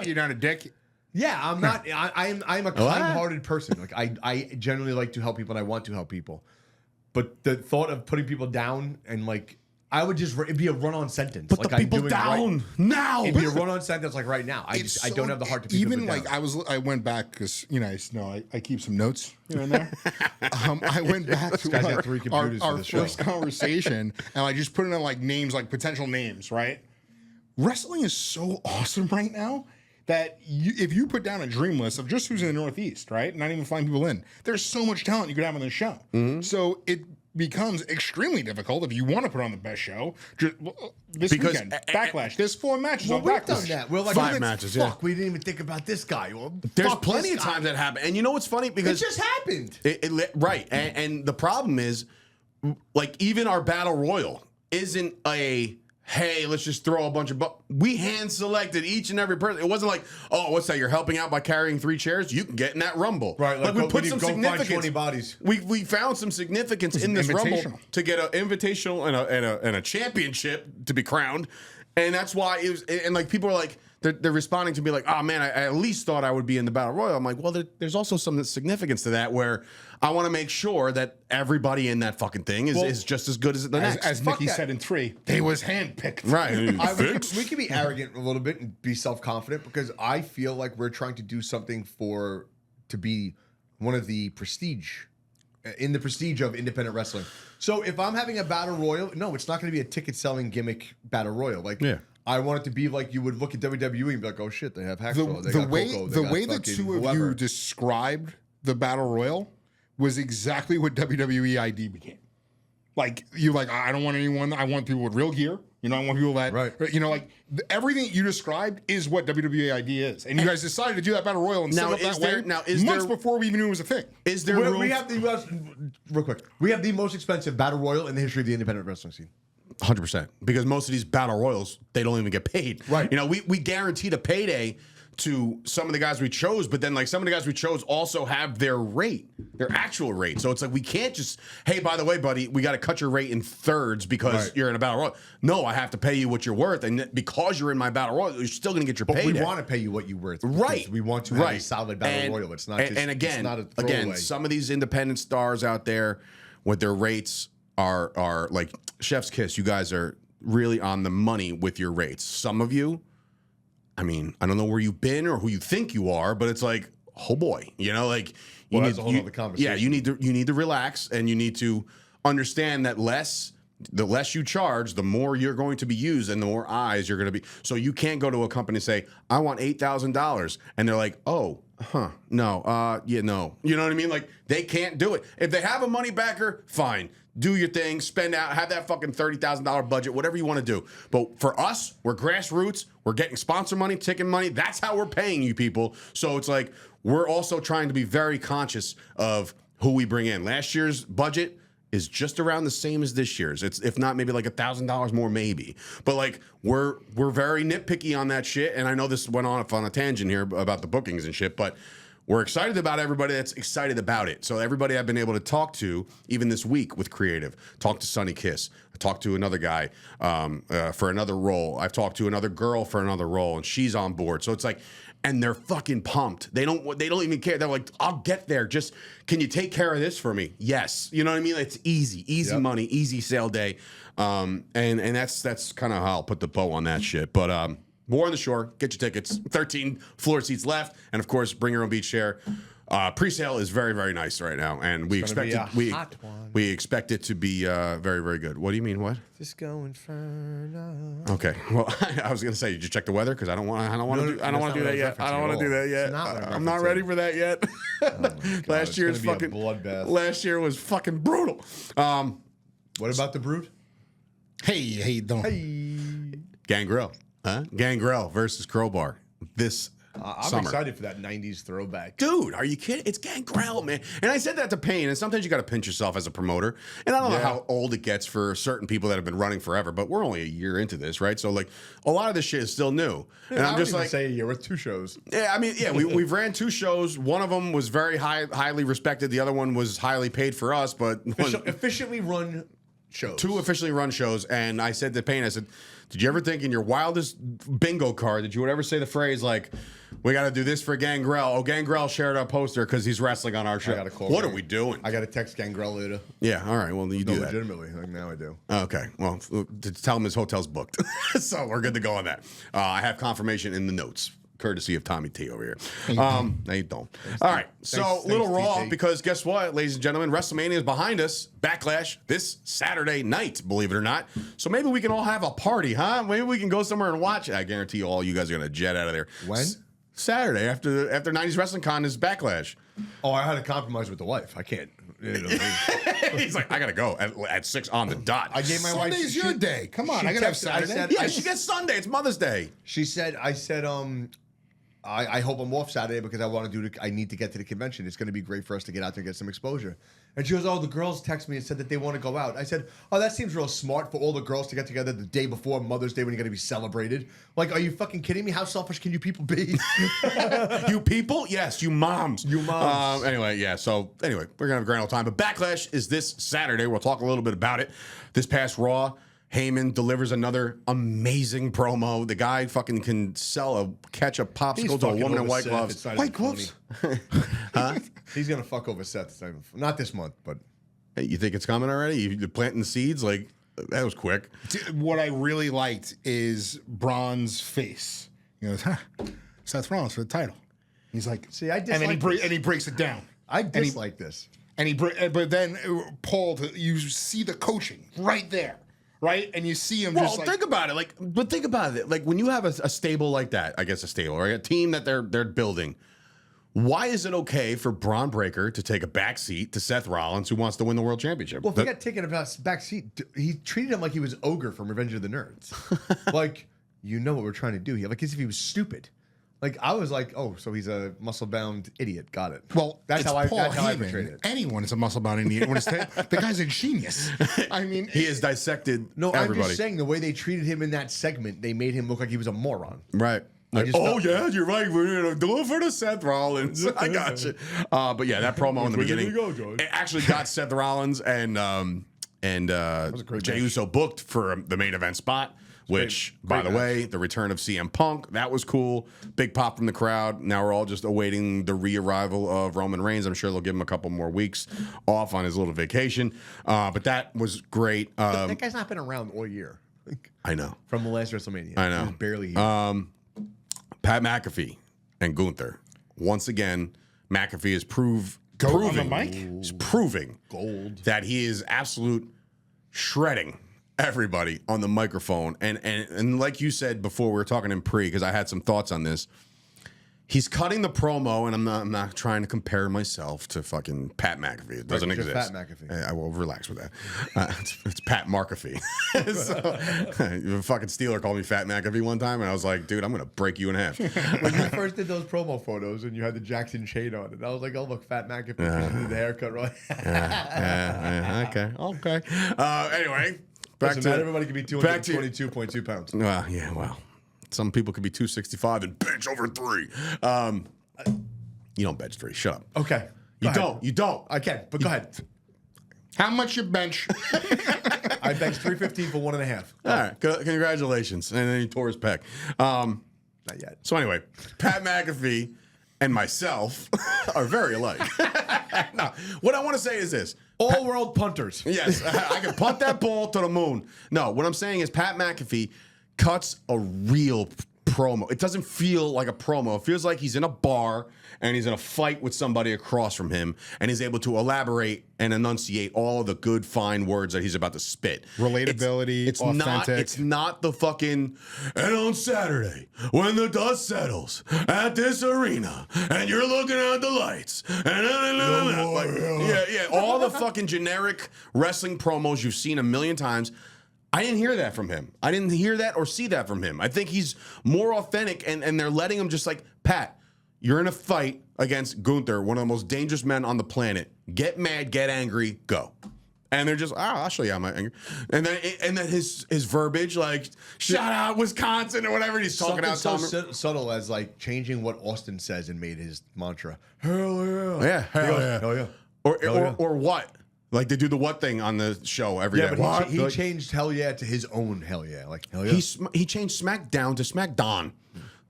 You're not a dick. Yeah, I'm not. I'm a kind-hearted person. Like I genuinely like to help people, and I want to help people. But the thought of putting people down and like I would just, it'd be a run-on sentence. Put like the people down now. It'd be a run-on sentence like right now. I don't have the heart to put even people like down. I went back because I keep some notes here and there. I went back to guy's got 3 computers for our the show. first conversation, and I just put in like names, like potential names. Right, wrestling is so awesome right now that if you put down a dream list of just who's in the Northeast, right, not even flying people in, there's so much talent you could have on the show. So it becomes extremely difficult if you want to put on the best show. Just, this weekend, Backlash. There's 4 matches on we've Backlash. done that. We're like, 5 matches, fuck, we didn't even think about this guy. Well, There's plenty of times that happen. And you know what's funny? Because it just happened. Right. And the problem is, like, even our Battle Royal isn't a, hey, let's just throw a bunch of... We hand-selected each and every person. It wasn't like, oh, what's that? You're helping out by carrying 3 chairs? You can get in that Rumble. Right. Like we put some go significance. find 20 bodies. We found some significance in this Rumble to get an invitational and a championship to be crowned. And that's why it was... And, like, people are like... They're responding to me like, oh, man, I at least thought I would be in the Battle Royal. I'm like, well, there's also some significance to that where I want to make sure that everybody in that fucking thing is just as good as the next. As Nikki said in 3, they was handpicked. Right. We can be arrogant a little bit and be self-confident because I feel like we're trying to do something to be one of the prestige of independent wrestling. So if I'm having a Battle Royal, no, it's not going to be a ticket-selling gimmick Battle Royal. Like, I want it to be like you would look at WWE and be like, oh shit, they have Hacksaw. The way the two of you described the Battle Royal was exactly what WWE ID became. Like, I don't want anyone, I want people with real gear. I want people that, everything you described is what WWE ID is. And you guys decided to do that Battle Royal and set up that way months before we even knew it was a thing. Is there we have real quick, we have the most expensive Battle Royal in the history of the independent wrestling scene. 100%. Because most of these Battle Royals, they don't even get paid. Right. We guaranteed a payday to some of the guys we chose, but then like some of the guys we chose also have their actual rate. So it's like we can't just, hey, by the way, buddy, we got to cut your rate in thirds because you're in a Battle Royal. No, I have to pay you what you're worth, and because you're in my Battle Royal, you're still going to get your payday. But we want to pay you what you're worth. Right. We want to have a solid Battle Royal. It's not just and again, it's not a throwaway. Some of these independent stars out there with their rates are like chef's kiss. You guys are really on the money with your rates. Some of you, I mean, I don't know where you've been or who you think you are, but it's like, oh boy, like you that's a whole other conversation. Yeah, you need to relax and you need to understand that the less you charge, the more you're going to be used and the more eyes you're going to be. So you can't go to a company and say, I want $8,000. And they're like, oh, no, no. You know what I mean? Like they can't do it. If they have a money backer, fine. Do your thing, spend out, have that fucking $30,000 budget, whatever you want to do. But for us, we're grassroots. We're getting sponsor money, ticket money. That's how we're paying you people. So it's like we're also trying to be very conscious of who we bring in. Last year's budget is just around the same as this year's. It's if not maybe like $1,000 more, maybe. But like we're very nitpicky on that shit. And I know this went off on a tangent here about the bookings and shit, but we're excited about everybody that's excited about it. So everybody I've been able to talk to, even this week with creative, talked to Sonny Kiss. I talked to another guy for another role. I've talked to another girl for another role, and she's on board. So it's like, and they're fucking pumped. They don't even care. They're like, I'll get there. Just can you take care of this for me? Yes. You know what I mean? It's easy money, easy sale day. And that's kind of how I'll put the bow on that shit. But War on the Shore, get your tickets. 13 floor seats left, and of course, bring your own beach chair. Pre-sale is very, very nice right now, and we expect it to be very, very good. What do you mean? What? Disco Inferno. Okay. Well, I was gonna say, did you check the weather? Because I don't want to do that yet. I don't want to do that yet. I'm not ready for that yet. Last year's fucking bloodbath. Last year was fucking brutal. What about the Brood? Hey, don't. Gangrel. Huh? Gangrel versus Crowbar this I'm summer. excited for that 90s throwback. Dude, are you kidding? It's Gangrel, man. And I said that to Payne, and sometimes you got to pinch yourself as a promoter. And I don't know how old it gets for certain people that have been running forever, but we're only a year into this, right? So, like, a lot of this shit is still new. Yeah, and I'm just like, say a year with 2 shows. Yeah, I mean, we've ran 2 shows. One of them was very highly respected. The other one was highly paid for us, but Efficiently run shows. 2 officially run shows, and I said to Payne, I said, did you ever think in your wildest bingo card that you would ever say the phrase like, we got to do this for Gangrel? Oh, Gangrel shared our poster because he's wrestling on our show. I gotta call what him. are we doing? I got to text Gangrel later. Yeah, all right. Well, you do that. Legitimately. Like, now I do. Okay. Well, to tell him his hotel's booked. So we're good to go on that. I have confirmation in the notes, courtesy of Tommy T over here. No, you don't. All right. So, little Raw, TT. because guess what, ladies and gentlemen? WrestleMania is behind us. Backlash this Saturday night, believe it or not. So maybe we can all have a party, huh? Maybe we can go somewhere and watch it. I guarantee you all you guys are going to jet out of there. When? Saturday, after 90s Wrestling Con is Backlash. Oh, I had a compromise with the wife. I can't. He's like, I got to go at 6 on the dot. I gave my wife. Sunday's your day. Come on, I gotta have Saturday. Yeah, she gets Sunday. It's Mother's Day. I said, I hope I'm off Saturday because I need to get to the convention. It's going to be great for us to get out there and get some exposure. And she goes, oh, the girls text me and said that they want to go out. I said, oh, that seems real smart for all the girls to get together the day before Mother's Day when you're going to be celebrated. Like, are you fucking kidding me? How selfish can you people be? You people? Yes, you moms. You moms. Anyway, yeah. So anyway, we're gonna have a grand old time. But Backlash is this Saturday. We'll talk a little bit about it. This past Raw, Heyman delivers another amazing promo. The guy fucking can sell a ketchup popsicle to a woman in white gloves. White gloves? Huh? He's going to fuck over Seth. Not this month, but. Hey, you think it's coming already? You're planting the seeds? Like, that was quick. What I really liked is Bron's face. He goes, Seth Rollins for the title. He's like, See, I and then he breaks it down. I dislike this. But then Paul, you see the coaching right there, right? And you see him Well, just like, think about it. Think about it. Like when you have a stable like that, I guess a stable, right? A team that they're building. Why is it okay for Bron Breakker to take a back seat to Seth Rollins, who wants to win the world championship? Well, if he got taken about back seat, he treated him like he was Ogre from Revenge of the Nerds. Like, you know what we're trying to do here. Like, as if he was stupid. Like, I was like, oh, so he's a muscle-bound idiot. Got it. well, that's it's how I Paul portrayed Heyman. it. Anyone is a muscle-bound idiot. When it's the guy's a genius. I mean, He has dissected everybody. I'm just saying the way they treated him in that segment, they made him look like he was a moron. Right. Like, just oh, felt- yeah, you're right. We're going to do it for the Seth Rollins. I got you. But yeah, that promo in the Where did beginning, we go, George? it actually got Seth Rollins and great Jey match. Uso booked for the main event spot, which, by the way, the return of CM Punk, that was cool. Big pop from the crowd. Now we're all just awaiting the re-arrival of Roman Reigns. I'm sure they'll give him a couple more weeks off on his little vacation. But that was great. That guy's not been around all year. I know. From the last WrestleMania. I know. He was barely here. Pat McAfee and Gunther. Once again, McAfee is on the mic? He's proving Gold. that he is absolute shredding everybody on the microphone. And like you said before, we were talking in pre, because I had some thoughts on this. He's cutting the promo, and I'm not trying to compare myself to fucking Pat McAfee. It doesn't Right, it's exist. just Pat McAfee. I will relax with that. It's Pat Markafee. So, fucking Steeler called me Fat McAfee one time, and I was like, dude, I'm gonna break you in half. When you first did those promo photos and you had the Jackson chain on it, I was like, oh, look, Fat McAfee. You did the haircut, right? Okay. Anyway, back Listen, to not everybody can be 222.2 pounds. Well, some people could be 265 and bench over 3. You don't bench 3. Shut up. Okay. You don't. I can, but go ahead. how much you bench? I benched 315 for 1.5. All right. Congratulations. And then he tore his pec. Not yet. So anyway, Pat McAfee and myself are very alike. No, what I want to say is this. All world punters. Yes, I can punt that ball to the moon. No, what I'm saying is Pat McAfee cuts a real promo. It doesn't feel like a promo. It feels like he's in a bar and he's in a fight with somebody across from him, and he's able to elaborate and enunciate all of the good, fine words that he's about to spit. Relatability, it's authentic. It's not the fucking, and on Saturday, when the dust settles at this arena, and you're looking at the lights, and like, yeah, all the fucking generic wrestling promos you've seen a million times. I didn't hear that from him. I didn't hear that or see that from him. I think he's more authentic, and they're letting him just like, Pat, you're in a fight against Gunther, one of the most dangerous men on the planet. Get mad, get angry, go. And they're just, I'll show you how my anger. And then his verbiage, like, shout out Wisconsin or whatever. He's talking out so subtle as like changing what Austin says and made his mantra. Hell yeah. Yeah, hell yeah. Hell yeah. Or what? Like they do the what thing on the show every day. Yeah, but he changed Hell Yeah to his own Hell Yeah. Like Hell Yeah. He changed SmackDown to SmackDown.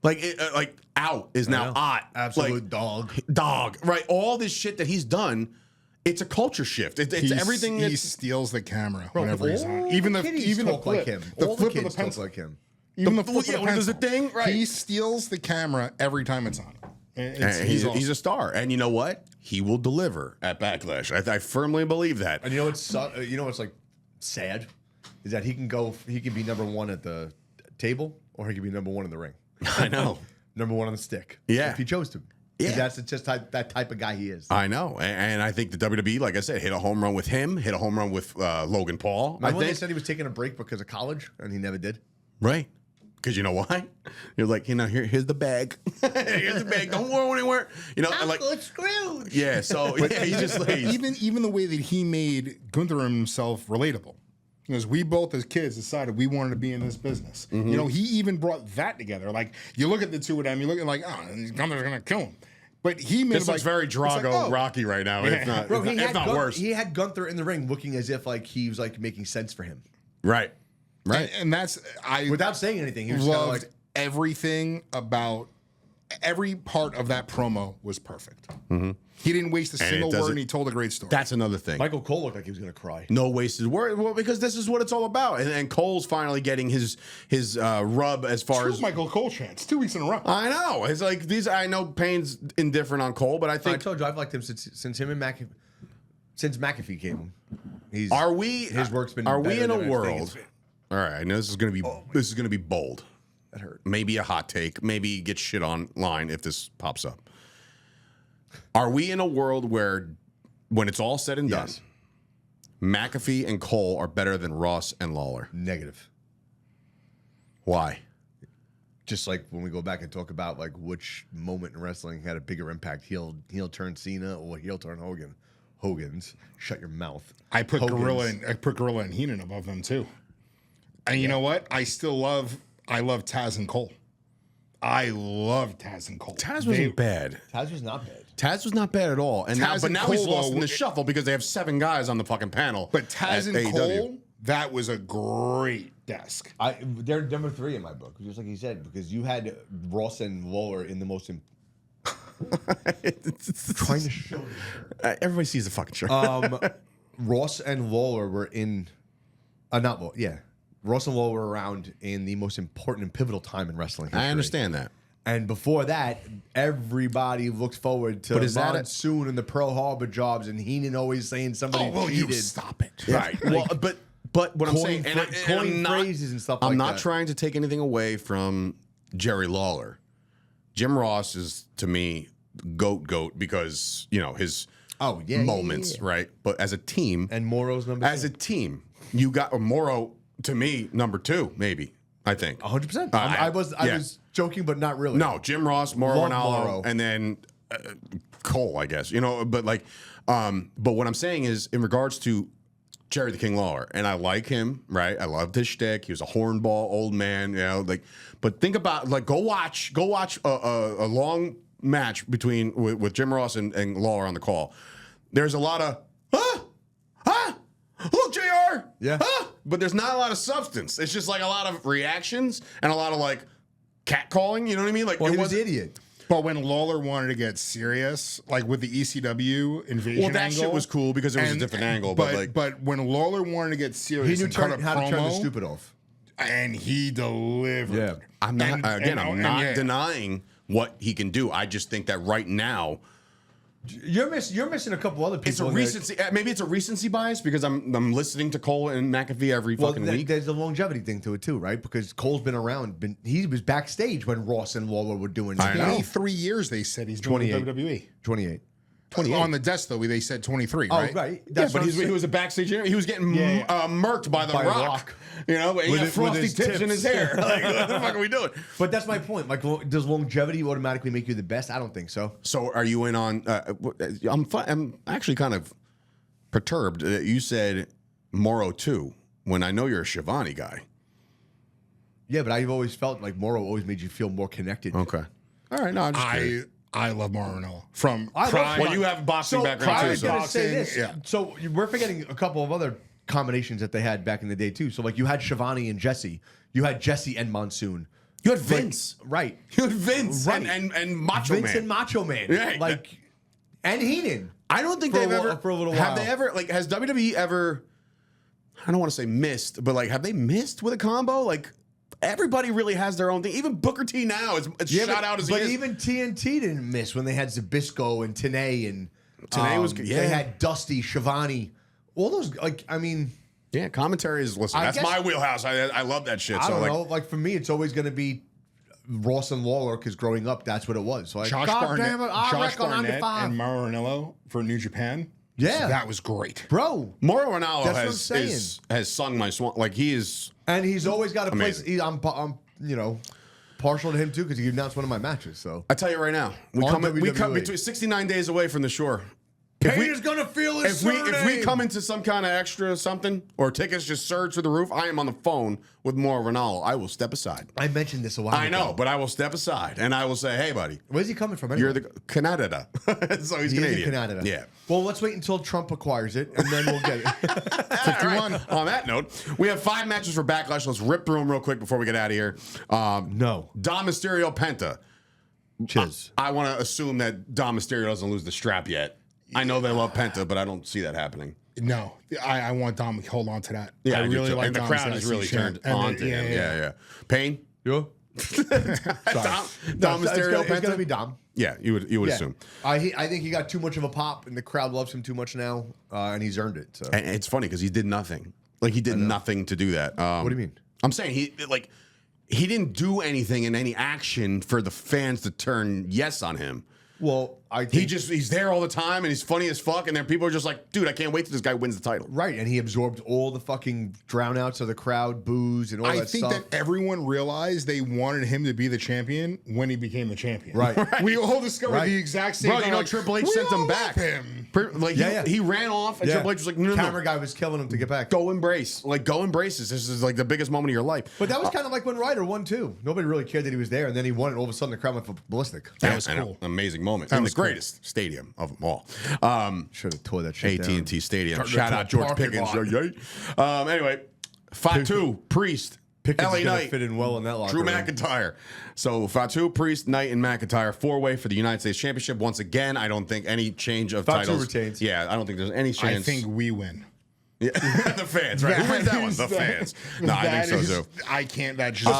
Like out is now ot. Absolute dog. Dog. Right. All this shit that he's done. It's a culture shift. It's everything. He steals the camera whenever he's on. Even the flip, like him. The all flip the of the kids pencil. talk like him. Even the flip of the when pencil. there's a thing, right? He steals the camera every time it's on. He's a star, and you know what? He will deliver at Backlash. I firmly believe that. And you know what's like sad is that he can be number one at the table, or he can be number one in the ring. I know. Number one on the stick. Yeah. If he chose to. Yeah. That's just that type of guy he is. I know. And I think the WWE, like I said, hit a home run with him, hit a home run with Logan Paul. Remember when they said he was taking a break because of college, and he never did? Right. Because you know why? You're like, here's the bag. Here's the bag. Don't go anywhere. Uncle Scrooge. Yeah, so he's just like... Even the way that he made Gunther himself relatable. Because we both as kids decided we wanted to be in this business. Mm-hmm. He even brought that together. Like, you look at the two of them, you look at like, Gunther's going to kill him. But he made This looks very Drago Rocky right now, if not, Bro, if not worse. He had Gunther in the ring looking as if like he was like making sense for him. Right. And that's... Without saying anything, he was kind of loved like... everything about... Every part of that promo was perfect. Mm-hmm. He didn't waste a single word, and he told a great story. That's another thing. Michael Cole looked like he was going to cry. No wasted word. Well, because this is what it's all about. And Cole's finally getting his rub as far as Michael Cole chants 2 weeks in a row. I know. It's like these. I know Payne's indifferent on Cole, but I think I told you I've liked him since him and McAfee. Since McAfee came, his work's been. Are we in a better than world? All right. I know this is going to be bold. That hurt. Maybe a hot take. Maybe get shit online if this pops up. Are we in a world where, when it's all said and done, McAfee and Cole are better than Ross and Lawler? Negative. Why? Just like when we go back and talk about like which moment in wrestling had a bigger impact, heel turn Cena or heel turn Hogan. Hogan's shut your mouth. I put Hogan's. Gorilla and Heenan above them too. And you know what? I love Taz and Cole. I love Taz and Cole. Taz wasn't bad. Taz was not bad. Taz was not bad at all. And now he's lost in the shuffle because they have 7 guys on the fucking panel. But Taz and AEW. Cole, that was a great desk. They're number 3 in my book, just like he said, because you had Ross and Lawler in the most. Trying to show you. Everybody sees the fucking shirt. Ross and Lawler were in. Not Lawler, yeah. Ross and Lawler were around in the most important and pivotal time in wrestling history. I understand that. And before that, everybody looked forward to Monsoon and the Pearl Harbor jobs, and Heenan always saying somebody cheated. You stop it. Right. Well, but what I'm saying, and I'm not, phrases and stuff like that. I'm not trying to take anything away from Jerry Lawler. Jim Ross is, to me, goat because, his moments, right? But as a team. And Morrow's number 2. As a team, you got Morrow, to me, number 2, maybe, I think. 100%. I was joking, but not really. No, Jim Ross, Morrow, and then Cole, I guess. But what I'm saying is, in regards to Jerry the King Lawler, and I like him, right? I loved his shtick. He was a hornball old man, But think about, go watch a long match with Jim Ross and Lawler on the call. There's a lot of look, JR, but there's not a lot of substance. It's just like a lot of reactions and a lot of catcalling. You know what I mean? He was an idiot. But when Lawler wanted to get serious, like with the ECW invasion that angle, shit was cool because it was a different angle. But when Lawler wanted to get serious, he knew how to turn the stupid off, and he delivered. Yeah, I'm not denying what he can do. I just think that right now. You're missing a couple other people. It's a recency. Maybe it's a recency bias because I'm listening to Cole and McAfee every fucking week. There's a longevity thing to it too, right? Because Cole's been around. He was backstage when Ross and Lawler were doing. 23 years they said he's been in WWE. 28. On the desk though, they said 23. Right? Oh, right. That's but he was a backstage. He was getting murked by the Rock. He had frosty tips in his hair. What the fuck are we doing? But that's my point. Does longevity automatically make you the best? I don't think so. So are you in on? I'm actually kind of perturbed that you said Morrow too, when I know you're a Shivani guy. Yeah, but I've always felt like Morrow always made you feel more connected. Okay. All right. No, I'm just curious. I love Mauro Ranallo from I love Pride. Well, you have a boxing background I too. was So. gonna say this. Yeah. So we're forgetting a couple of other combinations that they had back in the day too. So like you had Shivani and Jesse. You had Jesse and Monsoon. You had Vince. Right. You had Vince Right. and Macho Vince Man. and Macho Man. Right. Like, and Heenan. I don't think For they've a ever while- for a little have while. they ever like has WWE ever I don't want to say missed, but like have they missed with a combo? Like everybody really has their own thing. Even Booker T now is shot out as he But is. even TNT didn't miss when they had Zbyszko and Tenay and Tenay was good, yeah. They had Dusty, Shivani, all those. Like I mean, yeah, commentary is listen. I That's guess- my wheelhouse. I love that shit. I so don't like know. Like for me, it's always going to be Ross and Lawler because growing up, that's what it was. So like, Josh God Barnett, damn it, I Josh reckon Barnett 95. and Mauro Ranallo for New Japan. Yeah. That was great. Bro. Mauro Ranallo That's what I'm has sung my swan. Like he is. And he's always got a place. Amazing. I'm you know, partial to him too because he announced one of my matches. So I tell you right now, we On come WWE. between 69 days away from the shore. Payne is gonna feel his If we come into some kind of extra something or tickets just surge through the roof, I am on the phone with Mauro Ranallo. I will step aside. I mentioned this a while I ago. know, but I will step aside and I will say, "Hey, buddy, Where's he coming from? Anyway? you're the Canada." So he's He is Canadian. in Canada. Yeah. Well, let's wait until Trump acquires it, and then we'll get it. 51. On that note, we have 5 matches for Backlash. Let's rip through them real quick before we get out of here. No. Dom Mysterio Penta. Chiz. I want to assume that Dom Mysterio doesn't lose the strap yet. I know they love Penta, but I don't see that happening. No, I want Dom to hold on to that. Yeah, I do really too. like and the Dom's crowd is IC really shirt. turned And on to him. Yeah. Payne? Yeah. Dom Mysterio It's gonna Penta? be Dom. Yeah, you would assume. I think he got too much of a pop, and the crowd loves him too much now, and he's earned it. So And it's funny because he did nothing. Like he did nothing to do that. what do you mean? I'm saying he didn't do anything in any action for the fans to turn yes on him. Well, I think He's there all the time and he's funny as fuck, and then people are just like, dude, I can't wait till this guy wins the title. right, and he absorbed all the fucking drownouts of the crowd, boos, and all I that think stuff. that everyone realized they wanted him to be the champion when he became the champion. Right. We all discovered Right. the exact same Bro, thing. you know Like, Triple H we sent him all back. love him. Like Yeah. he ran off and Yeah. Triple H was like, no, Camera guy was killing him to get back. go embrace. Like go embrace this. This is like the biggest moment of your life. But that was kind of like when Ryder won too. Nobody really cared that he was there, and then he won, and all of a sudden the crowd went for ballistic. That was I know. cool. Amazing moment. That In the was cool. greatest stadium of them all. Should have tore that shit down. AT&T Stadium. Turned Shout into out a George parking Pickens. lot. Yay. Anyway, Fatu, Priest, Pickens LA is gonna Knight, fit in well in that locker Drew room. McIntyre. So Fatu, Priest, Knight, and McIntyre 4-way for the United States Championship. Once again, I don't think any change of Fatu titles. retains. Yeah, I don't think there's any chance. I think we win. Yeah. The fans, right? Who wins that one? The fans. No, I think so too. I can't. That's just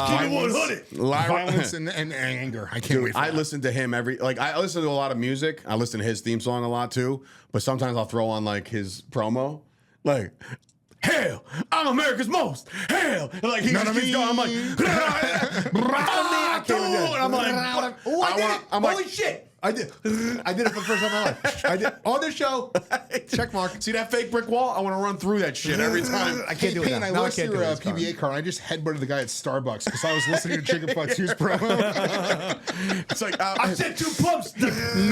violence and anger. I can't wait for I that. listen to him I listen to a lot of music. I listen to his theme song a lot too. But sometimes I'll throw on like his promo, like, "Hell, I'm America's most. Hell," and like he Know just what I keeps going. I'm like, I can't do that. and I'm like, oh, I did it. I'm like, Holy shit. I did it for the first time in my life. I did on this show. Check mark. see that fake brick wall? I want to run through that shit every time. I can't do it Payne, now. I Now I lost can't your do it this time. PBA card. I just headbutted the guy at Starbucks because I was listening to Chicken Fatu's promo. It's like, I said 2 pumps. Know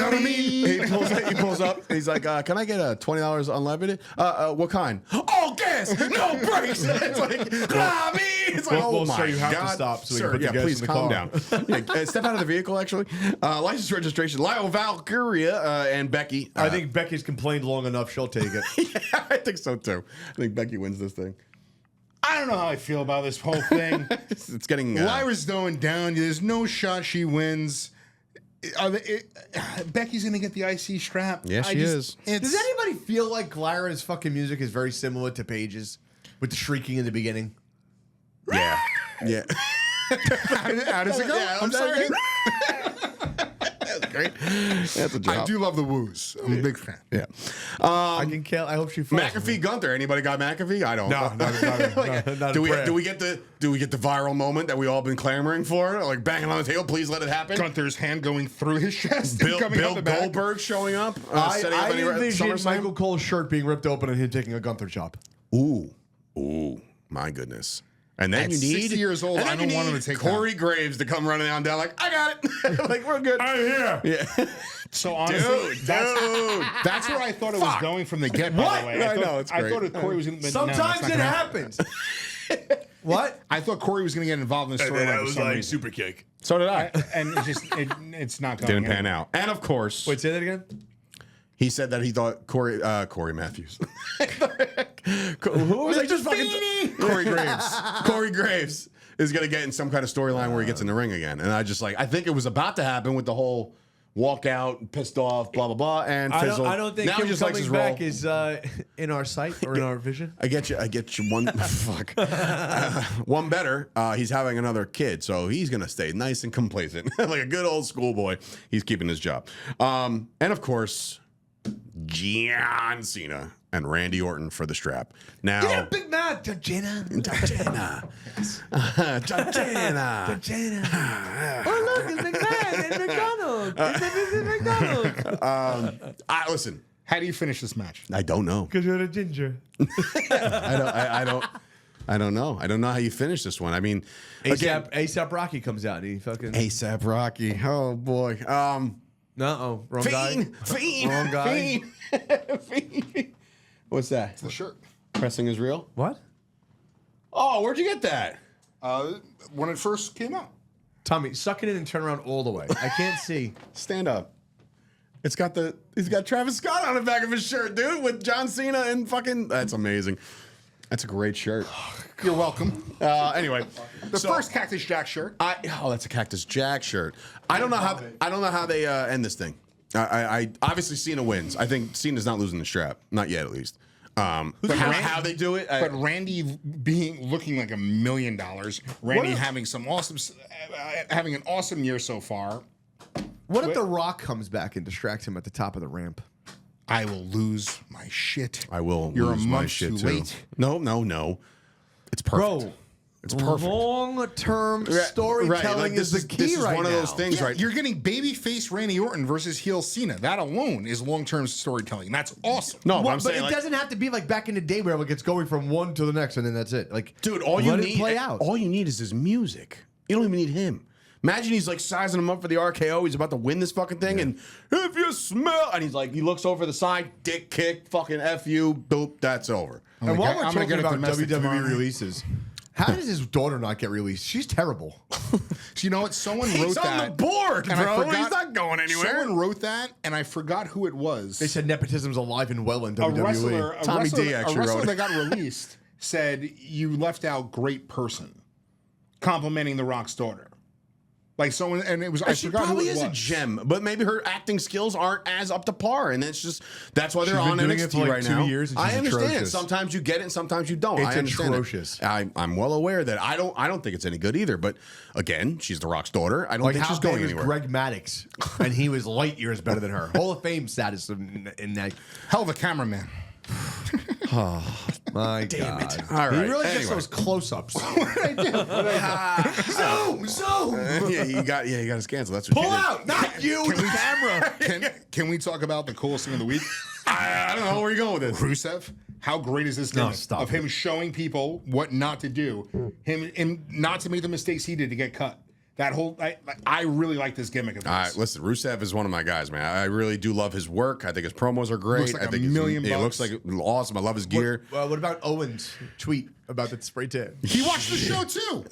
what I mean? He pulls up. He's like, "Can I get a $20 unlimited? What kind? All gas, no brakes." It's like, me. It's like, Well, oh my sir, you have to god, stop so we can sir. put the Yeah, gas please in the calm car. down. Yeah, step out of the vehicle. Actually, license registration. Lyle Valkyria and Becky. I think Becky's complained long enough. She'll take it. Yeah, I think so too. I think Becky wins this thing. I don't know how I feel about this whole thing. It's getting. Lyra's going down. There's no shot she wins. Becky's going to get the IC strap. Yeah, she is. Does anybody feel like Lyra's fucking music is very similar to Paige's with the shrieking in the beginning? Yeah, yeah. How does it go? Yeah, I'm sorry. That's great. That's a job. I do love the woos. I'm a big fan. Yeah. I can kill. I hope she falls. McAfee Gunther. Anybody got McAfee? I don't. No, not do we prayer. get the viral moment that we all been clamoring for? Like banging on the table, please let it happen. Gunther's hand going through his chest. and coming out Bill the back. Goldberg showing up. I setting up any envision SummerSlam. Michael Cole's shirt being ripped open and him taking a Gunther chop. Ooh, my goodness. And then At you need 60 years old, and then I don't you want him need to take Corey Graves to come running down like, I got it. Like we're good. I'm here. Yeah. So honestly, Dude. that's where I thought it was going from the get. By the way, I know, it's I great. thought Corey was going to. Sometimes it happens. What? I thought Corey was going to get involved in the storyline for some reason. super kick. So did I. And it's not going. Didn't pan out. And of course, Wait, say that again. he said that he thought Corey Matthews. Who was I just fucking? Corey Graves. Corey Graves is gonna get in some kind of storyline where he gets in the ring again, and I think it was about to happen with the whole walk out, pissed off, blah blah blah, and fizzled. I don't think now him he just likes coming his back role. is in our sight or in our vision. I get you one fuck. One better. He's having another kid, so he's gonna stay nice and complacent, like a good old schoolboy. He's keeping his job. And of course, John Cena and Randy Orton for the strap. Now, You got a big man, John Cena. Oh look, it's McMahon and McDonald. It's McDonald. Listen, How do you finish this match? I don't know. Because you're a ginger. I don't know. I don't know how you finish this one. I mean, again, ASAP Rocky comes out and he fucking. ASAP Rocky. Oh boy. No, wrong guy. Fiend. Wrong guy. Fiend. What's that? The shirt. Pressing is real. What? Oh, where'd you get that? When it first came out. Tommy, suck it in and turn around all the way. I can't see. Stand up. He's got Travis Scott on the back of his shirt, dude, with John Cena and fucking. That's amazing. That's a great shirt. You're welcome. Anyway, The first Cactus Jack shirt. that's a Cactus Jack shirt. I don't know how they end this thing. I obviously Cena wins. I think Cena's not losing the strap, not yet at least. How they do it? But Randy looking like $1 million. Randy having an awesome year so far. What if The Rock comes back and distracts him at the top of the ramp? I will lose my shit. I will. You're lose a my month shit too too. late. No. It's perfect. Bro, It's perfect. long-term storytelling like, is the key this is right one now. of those things, Yeah, right? you're getting babyface Randy Orton versus heel Cena. That alone is long-term storytelling. That's awesome. No, Well, I'm but saying, it like, doesn't have to be like back in the day where like it's going from one to the next and then that's it. Like, dude, all you let it need play out. All you need is his music. You don't even need him. Imagine he's like sizing him up for the RKO. He's about to win this fucking thing, and if you smell, and he's like, he looks over the side, dick kick, fucking F you, doop, that's over. And while we're I'm gonna talking get a about domestic tomorrow WWE night. releases, how does his daughter not get released? She's terrible. So you know what? Someone wrote He's on that. the board, and I bro. forgot- He's not going anywhere. Someone wrote that, and I forgot who it was. They said nepotism's alive and well in a WWE. wrestler, Tommy D actually a wrestler wrote it. that got released said you left out great person, complimenting The Rock's daughter. Like someone, and it was I She forgot who probably it is was. a gem, but maybe her acting skills aren't as up to par, and that's why they're She's on been doing NXT it for like right 2 now. years, and I she's understand. atrocious. Sometimes you get it, and sometimes you don't. It's I understand. atrocious. I'm well aware that I don't think it's any good either. But again, she's The Rock's daughter. I don't Like think how she's going bad is anywhere. Greg Maddox, and he was light years better than her. Hall of Fame status in that. Hell of a cameraman. My Damn God. it. All He right. really gets Anyway. those close-ups. Zoom. Yeah, you got his cancel. That's what Pull you did. out, not you, the camera. Can we talk about the coolest thing of the week? I don't know where you're going with this. Rusev. How great is this gimmick stop of him showing people what not to do, him not to make the mistakes he did to get cut. That whole, I really like this gimmick of All right, his. listen, Rusev is one of my guys, man. I really do love his work. I think his promos are great. Looks like I $1 think million it looks bucks. like awesome. I love his gear. What about Owen's tweet about the spray tan? He watched the show too.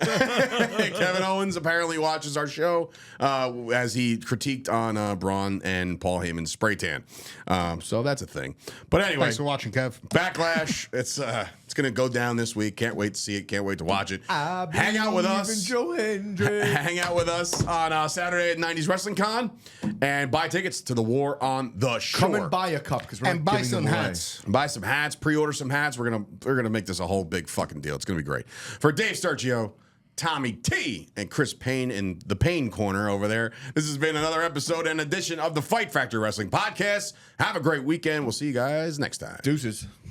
Kevin Owens apparently watches our show as he critiqued on Braun and Paul Heyman's spray tan. So that's a thing. But anyway, Thanks for watching, Kev. Backlash. It's going to go down this week. Can't wait to see it. Can't wait to watch it. Hang out with us. Hang out with us on Saturday at 90s Wrestling Con and buy tickets to the War on the Shore. Come and buy a cup because we're And not buy giving some them away. hats. Buy some hats, pre-order some hats. We're gonna make this a whole big fucking deal. It's gonna be great. For Dave Sturchio, Tommy T, and Chris Payne in the Payne Corner over there, this has been another episode and edition of the Fight Factory Wrestling Podcast. Have a great weekend. We'll see you guys next time. Deuces.